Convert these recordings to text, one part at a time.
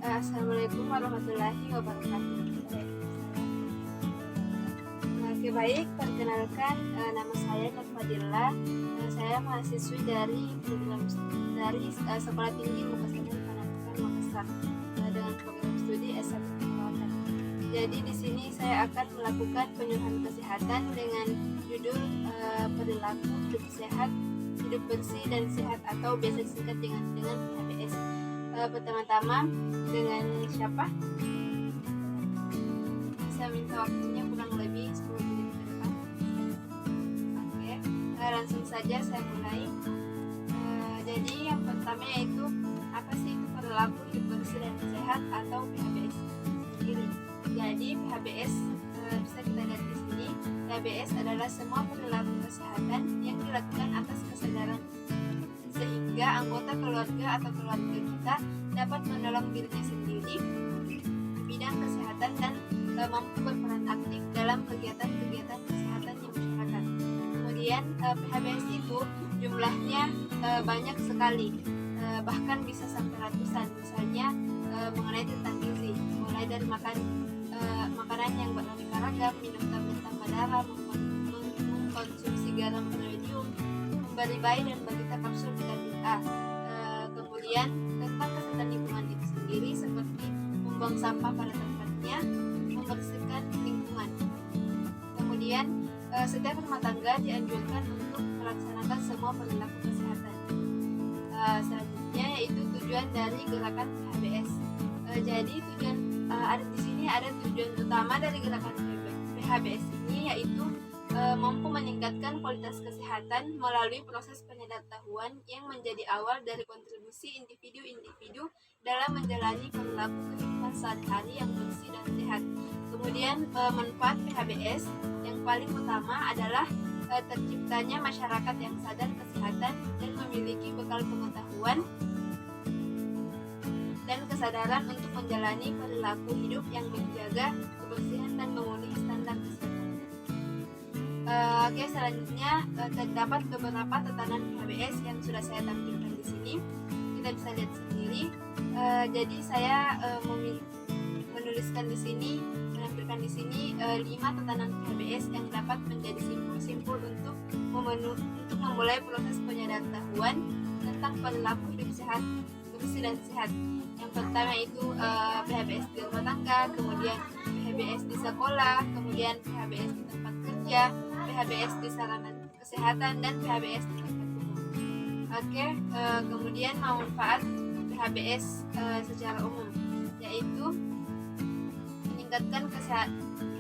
Assalamualaikum warahmatullahi wabarakatuh. Oke, baik, perkenalkan, nama saya Nur Fadila. Saya mahasiswi dari Sekolah Tinggi Ilmu Kesehatan Pendidikan Makassar dengan program studi S1 Perawatan. Jadi di sini saya akan melakukan penyuluhan kesehatan dengan judul perilaku hidup sehat, hidup bersih dan sehat, atau biasa disingkat dengan PHBS. Pertama-tama dengan siapa? Bisa minta waktunya kurang lebih 10 menit ke depan. Oke, langsung saja saya mulai. Jadi yang pertama yaitu apa sih itu perilaku hidup bersih dan sehat atau PHBS sendiri. Jadi PHBS bisa kita lihat di sini. PHBS adalah semua perilaku kesehatan yang dilakukan atas kesadaran sehingga anggota keluarga atau keluarga kita dapat menolong dirinya sendiri di bidang kesehatan dan mampu berperan aktif dalam kegiatan-kegiatan kesehatan di masyarakat. Kemudian PHBS itu jumlahnya banyak sekali, bahkan bisa sampai ratusan. Misalnya mengenai tentang gizi, mulai dari makanan yang beraneka ragam, minum tablet tambah darah, mengkonsumsi garam bermedium, memberi bayi dan balita kapsul vitamin A. Kemudian tentang kesehatan lingkungan itu sendiri seperti membuang sampah pada tempatnya, membersihkan lingkungan. Kemudian setiap rumah tangga dianjurkan untuk melaksanakan semua perilaku kesehatan. Selanjutnya yaitu tujuan dari gerakan PHBS. Jadi tujuan ada di sini ada tujuan utama dari gerakan PHBS ini yaitu mampu meningkatkan kualitas kesehatan melalui proses penyadaran yang menjadi awal dari kontribusi individu-individu dalam menjalani perilaku kehidupan sehari-hari yang bersih dan sehat. Kemudian manfaat PHBS yang paling utama adalah terciptanya masyarakat yang sadar kesehatan dan memiliki bekal pengetahuan dan kesadaran untuk menjalani perilaku hidup yang menjaga kebersihan dan memenuhi standar kesehatan. Oke, selanjutnya terdapat beberapa tatanan PHBS yang sudah saya tampilkan di sini. Kita bisa lihat sendiri. Jadi saya menuliskan di sini, menampilkan di sini 5 tatanan PHBS yang dapat menjadi simpul-simpul untuk memulai proses penyadaran tentang perilaku hidup sehat, bersih dan sehat. Yang pertama itu PHBS di rumah tangga, kemudian PHBS di sekolah, kemudian PHBS di tempat kerja, PHBS di sarana kesehatan, dan PHBS di tempat umum. Oke, kemudian manfaat PHBS secara umum yaitu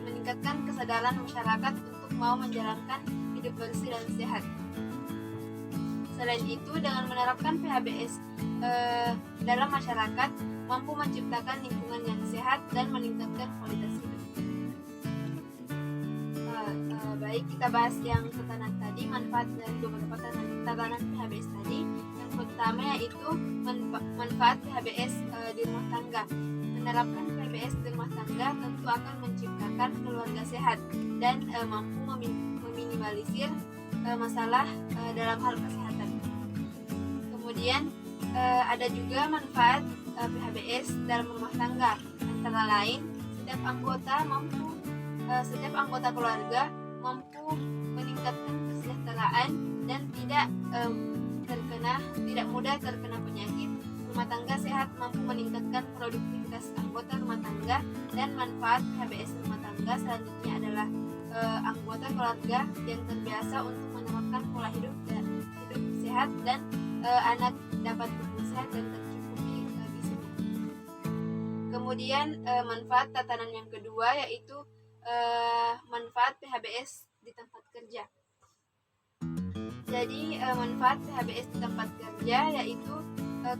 meningkatkan kesadaran masyarakat untuk mau menjalankan hidup bersih dan sehat. Selain itu, dengan menerapkan PHBS dalam masyarakat mampu menciptakan lingkungan yang sehat dan meningkatkan kualitas hidup. Baik, kita bahas yang tatanan tadi, manfaat dari beberapa tatanan PHBS tadi. Yang pertama yaitu manfaat PHBS di rumah tangga. Menerapkan PHBS di rumah tangga tentu akan menciptakan keluarga sehat dan mampu meminimalisir masalah dalam hal kesehatan. Kemudian ada juga manfaat PHBS dalam rumah tangga, antara lain setiap anggota keluarga mampu meningkatkan kesejahteraan dan tidak mudah terkena penyakit. Rumah tangga sehat mampu meningkatkan produktivitas anggota rumah tangga. Dan manfaat PHBS rumah tangga selanjutnya adalah anggota keluarga yang terbiasa untuk menerapkan pola hidup sehat dan anak dapat tumbuh sehat dan tercukupi gizinya. Kemudian manfaat tatanan yang kedua yaitu manfaat PHBS di tempat kerja. Jadi manfaat PHBS di tempat kerja yaitu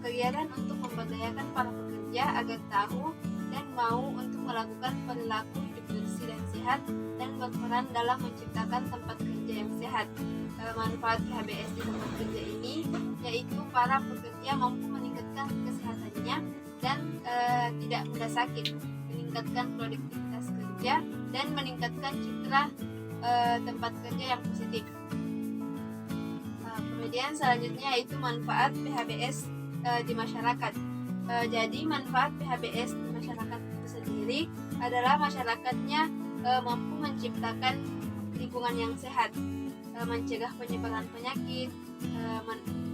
kegiatan untuk memberdayakan para pekerja agar tahu dan mau untuk melakukan perilaku hidup bersih dan sehat dan berperan dalam menciptakan tempat kerja yang sehat. Manfaat PHBS di tempat kerja ini yaitu para pekerja mampu meningkatkan kesehatannya dan tidak mudah sakit, meningkatkan produktivitas kerja dan meningkatkan citra tempat kerja yang positif. Kemudian selanjutnya yaitu manfaat PHBS di masyarakat. Jadi manfaat PHBS di masyarakat itu sendiri adalah masyarakatnya mampu menciptakan lingkungan yang sehat, mencegah penyebaran penyakit.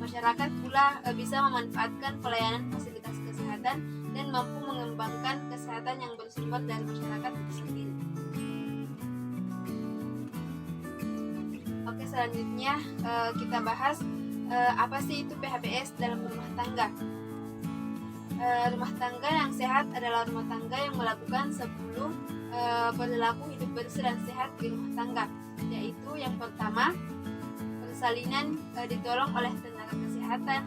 Masyarakat pula bisa memanfaatkan pelayanan fasilitas kesehatan dan mampu mengembangkan kesehatan yang bersumber dari masyarakat itu sendiri. Oke, selanjutnya kita bahas apa sih itu PHBS dalam rumah tangga. Rumah tangga yang sehat adalah rumah tangga yang melakukan 10 perilaku hidup bersih dan sehat di rumah tangga, yaitu yang pertama, persalinan ditolong oleh tenaga kesehatan,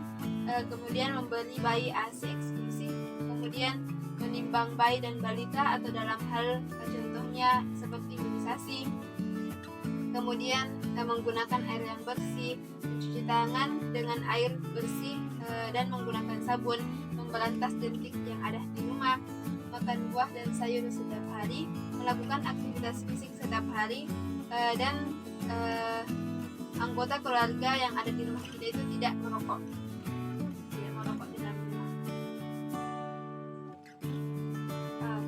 kemudian memberi bayi ASI eksklusif, kemudian menimbang bayi dan balita atau dalam hal contohnya seperti imunisasi, kemudian menggunakan air yang bersih, mencuci tangan dengan air bersih dan menggunakan sabun, memberantas jentik yang ada di rumah, makan buah dan sayur setiap hari, melakukan aktivitas fisik setiap hari, dan anggota keluarga yang ada di rumah kita itu tidak merokok di dalam rumah.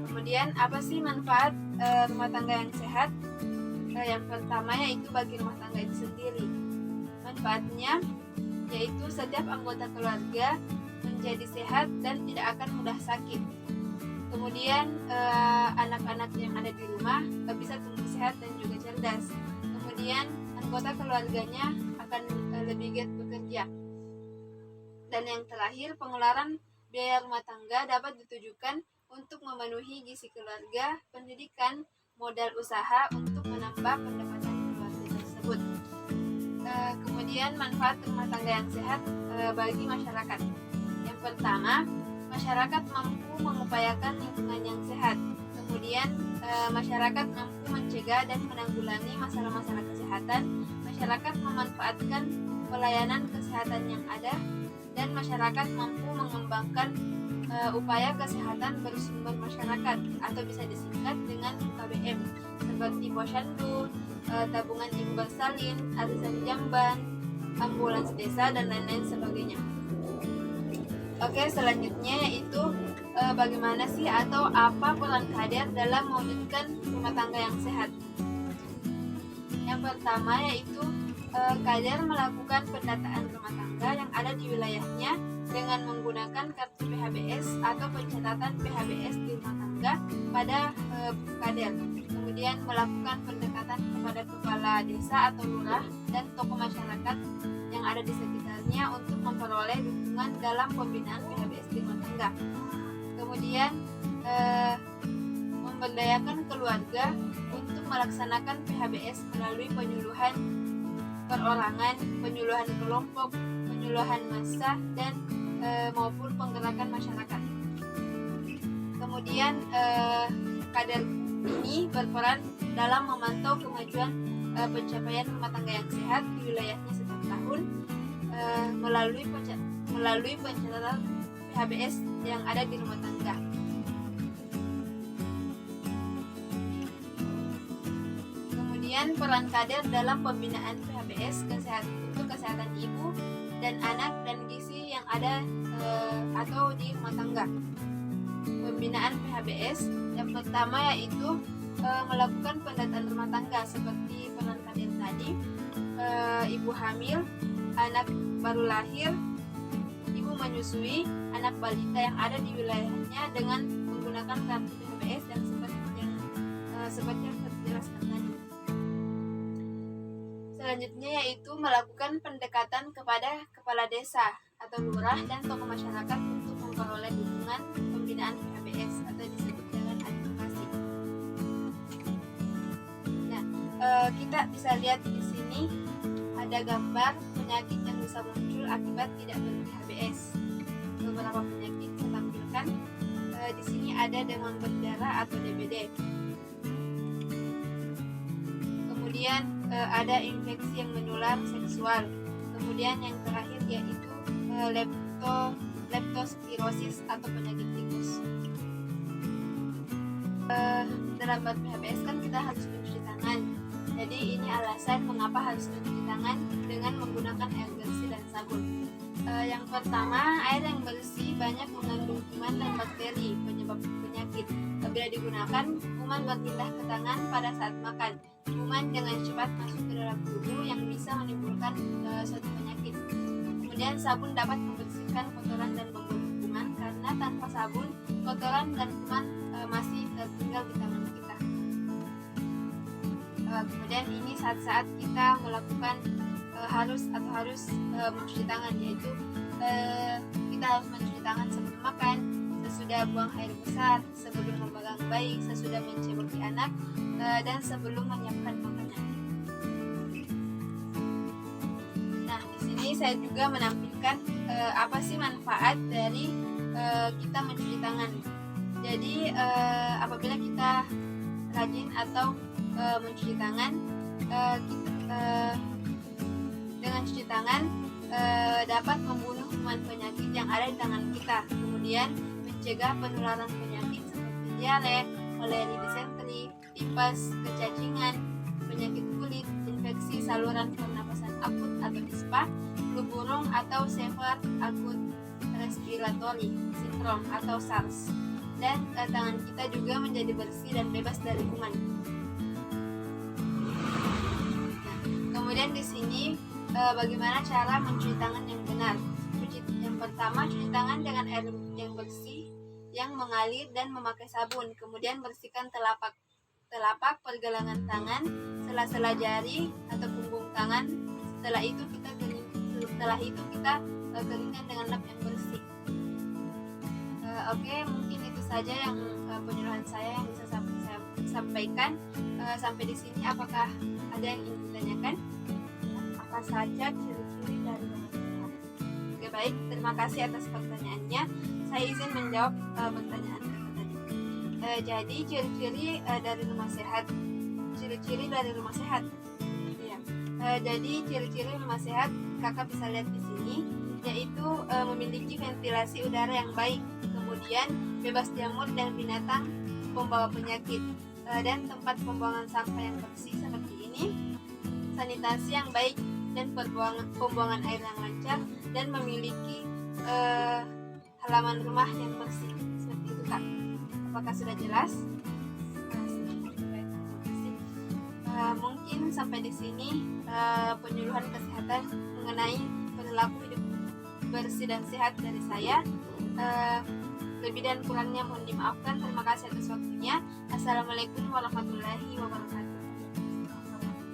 Kemudian apa sih manfaat rumah tangga yang sehat? Yang pertama yaitu bagi rumah tangga itu sendiri. Manfaatnya yaitu setiap anggota keluarga menjadi sehat dan tidak akan mudah sakit. Kemudian anak-anak yang ada di rumah bisa tumbuh sehat dan juga cerdas. Kemudian anggota keluarganya akan lebih giat bekerja. Dan yang terakhir, pengeluaran biaya rumah tangga dapat ditujukan untuk memenuhi gizi keluarga, pendidikan, modal usaha untuk menambah pendapatan keluarga tersebut. Kemudian manfaat rumah tangga yang sehat bagi masyarakat. Yang pertama, masyarakat mampu mengupayakan lingkungan yang sehat. Kemudian masyarakat mampu mencegah dan menanggulangi masalah-masalah kesehatan. Masyarakat memanfaatkan pelayanan kesehatan yang ada, dan masyarakat mampu mengembangkan upaya kesehatan bersumber masyarakat atau bisa disingkat dengan UKBM seperti posyandu, tabungan ibu bersalin, arisan jamban, ambulans desa dan lain-lain sebagainya. Oke, selanjutnya yaitu bagaimana sih atau apa peran kader dalam mewujudkan rumah tangga yang sehat. Yang pertama yaitu kader melakukan pendataan rumah tangga yang ada di wilayahnya dengan menggunakan kartu PHBS atau pencatatan PHBS di rumah tangga pada kader. Kemudian melakukan pendekatan kepada kepala desa atau lurah dan tokoh masyarakat yang ada di sekitarnya untuk memperoleh dukungan dalam pembinaan PHBS di rumah tangga. Kemudian memberdayakan keluarga untuk melaksanakan PHBS melalui penyuluhan perorangan, penyuluhan kelompok, penyuluhan massa, dan maupun penggerakan masyarakat. Kemudian kader ini berperan dalam memantau kemajuan pencapaian rumah tangga yang sehat di wilayahnya setiap tahun melalui pencatatan PHBS yang ada di rumah tangga. Kemudian peran kader dalam pembinaan PHBS untuk kesehatan ibu dan anak dan gizi yang ada atau di rumah tangga. Pembinaan PHBS yang pertama yaitu melakukan pendataan rumah tangga seperti peran kader tadi, ibu hamil, anak baru lahir, ibu menyusui, anak balita yang ada di wilayahnya dengan menggunakan kartu PHBS dan seperti yang terjelaskan tadi. Selanjutnya yaitu melakukan pendekatan kepada kepala desa atau lurah dan tokoh masyarakat untuk memperoleh dukungan pembinaan PHBS atau disebut dengan advokasi. Nah, kita bisa lihat di sini ada gambar penyakit yang bisa muncul akibat tidak ber-PHBS. Beberapa penyakit saya tampilkan. Di sini ada demam berdarah atau DBD. Kemudian ada infeksi yang menular seksual. Kemudian yang terakhir yaitu leptospirosis atau penyakit tikus. Dalam ber-PHBS kan kita harus mencuci tangan. Jadi ini alasan mengapa harus mencuci tangan dengan menggunakan air bersih dan sabun. Yang pertama, air yang bersih banyak mengandung kuman dan bakteri penyebab penyakit. Bila digunakan, kuman berpindah ke tangan pada saat makan. Kuman dengan cepat masuk ke dalam tubuh yang bisa menimbulkan suatu penyakit. Kemudian sabun dapat membersihkan kotoran dan membunuh kuman, karena tanpa sabun kotoran dan kuman masih tertinggal di tangan kita. Kemudian ini saat-saat kita melakukan harus mencuci tangan, yaitu kita harus mencuci tangan sebelum makan, sesudah buang air besar, sebelum memegang bayi, sesudah menceboki anak, dan sebelum menyiapkan makanan. Nah, di sini saya juga menampilkan apa sih manfaat dari kita mencuci tangan. Jadi apabila kita rajin atau mencuci tangan, dengan cuci tangan dapat membunuh kuman penyakit yang ada di tangan kita, kemudian mencegah penularan penyakit seperti diare, koleri disenteri, tipes, kecacingan, penyakit kulit, infeksi saluran pernapasan akut atau ISPA, flu burung atau severe acute respiratory syndrome atau SARS. Dan tangan kita juga menjadi bersih dan bebas dari kuman. Kemudian di sini bagaimana cara mencuci tangan yang benar. Yang pertama, cuci tangan dengan air yang bersih yang mengalir dan memakai sabun. Kemudian bersihkan telapak, pergelangan tangan, sela-sela jari atau punggung tangan. Setelah itu kita keringkan dengan lap yang bersih. Oke, mungkin itu saja yang penyuluhan saya yang bisa saya sampaikan. Sampai di sini, apakah ada yang ingin ditanyakan? Apa saja ciri-ciri dari rumah sehat? Oke, baik, terima kasih atas pertanyaannya. Saya izin menjawab pertanyaan kakak tadi. Jadi ciri-ciri dari rumah sehat. Ciri-ciri dari rumah sehat. Iya. Jadi ciri-ciri rumah sehat kakak bisa lihat di sini, yaitu memiliki ventilasi udara yang baik, kemudian bebas jamur dan binatang pembawa penyakit, dan tempat pembuangan sampah yang bersih seperti ini, sanitasi yang baik, dan pembuangan air yang lancar, dan memiliki halaman rumah yang bersih. Seperti itu, Kak. Apakah sudah jelas? Mungkin sampai di sini penyuluhan kesehatan mengenai perilaku hidup bersih dan sehat dari saya. Lebih dan kurangnya mohon dimaafkan. Terima kasih atas waktunya. Assalamualaikum warahmatullahi wabarakatuh.